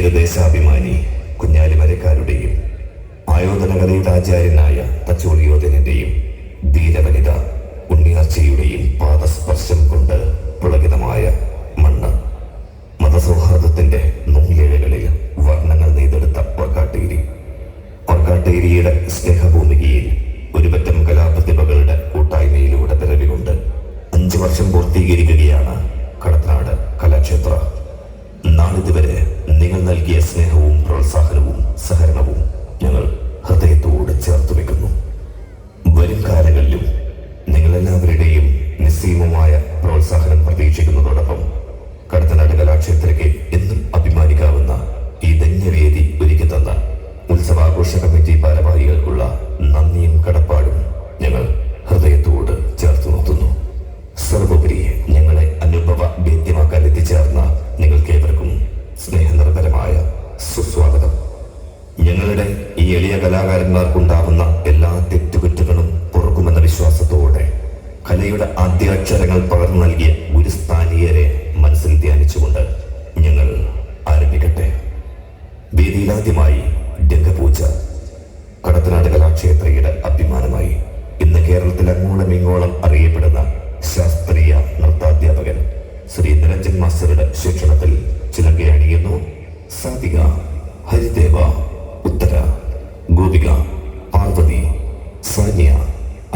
തീരദേശാഭിമാനി കുഞ്ഞാലിമരക്കാരുടെയും ആയോധനകലയുടെ ആചാര്യനായ തച്ചോളിയോധനന്റെയും ധീരവനിത ഉണ്ണിയാർച്ചയുടെയും പാദസ്പർശം കൊണ്ട് പുളകിതമായ മണ്ണ്. മതസൗഹാർദ്ദത്തിന്റെ നൂലിഴകളിൽ വർണ്ണങ്ങൾ നെയ്തെടുത്ത വർക്കാട്ടേരിയുടെ സ്നേഹഭൂമികയിൽ ഒരുപറ്റം കലാപ്രതിഭകളുടെ കൂട്ടായ്മയിലൂടെ പിറവികൊണ്ട് 5 വർഷം പൂർത്തീകരിക്കുകയാണ് കടത്തനാട് കലാക്ഷേത്ര. നാളിതുവരെ നിങ്ങൾ നൽകിയ സ്നേഹവും പ്രോത്സാഹനവും സഹകരണവും ഞങ്ങൾ ഹൃദയത്തോട് ചേർത്ത് വെക്കുന്നു. വരും കാലങ്ങളിലും നിങ്ങളെല്ലാവരുടെയും നിസ്സീമമായ പ്രോത്സാഹനം പ്രതീക്ഷിക്കുന്നതോടൊപ്പം കടത്തനാട് കലാക്ഷേത്രയ്ക്ക് എന്നും അഭിമാനിക്കാവുന്ന ഈ ധന്യവേദി ഒരുക്കി തന്ന ഉത്സവാഘോഷ കമ്മിറ്റി ഭാരവാഹികൾക്കുള്ള നന്ദിയും കടപ്പാടും ഞങ്ങൾ ഹൃദയത്തോട് ചേർത്ത് നിർത്തുന്നു. സർവോപരി ഞങ്ങളെ അനുഭവ ഭേദ്യമാക്കാൻ എത്തിച്ചേർന്ന നിങ്ങൾക്കേവർക്കും സ്നേഹനിർഭരമായ സുസ്വാഗതം. ഞങ്ങളുടെ ഈ എളിയ കലാകാരന്മാർക്കുണ്ടാവുന്ന എല്ലാ തെറ്റുകുറ്റങ്ങളും പൊറുക്കുമെന്ന വിശ്വാസത്തോടെ കലയുടെ ആദ്യാക്ഷരങ്ങൾ പകർന്നു നൽകിയ ഗുരുസ്ഥാനീയരെ മനസ്സിൽ ധ്യാനിച്ചുകൊണ്ട് ഞങ്ങൾ ആരംഭിക്കട്ടെ. വേദിയിലാദ്യമായി രംഗപൂജ. കടത്തനാട് കലാക്ഷേത്രയുടെ അഭിമാനമായി ഇന്ന് കേരളത്തിൽ അങ്ങോളം ഇങ്ങോളം അറിയപ്പെടുന്ന ശാസ്ത്രീയ നൃത്താധ്യാപകൻ ശ്രീ നിരഞ്ജൻ മാസ്റ്ററുടെ ശിക്ഷണത്തിൽ ചിലങ്കയണിയുന്നു സാധിക, ഹരിദേവ, ഉത്തര, ഗോപിക, പാർവതി, സാനിയ,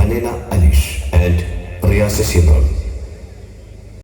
അനേന, അനീഷ് ആൻഡ് പ്രിയ ശശീന്ദ്രൻ.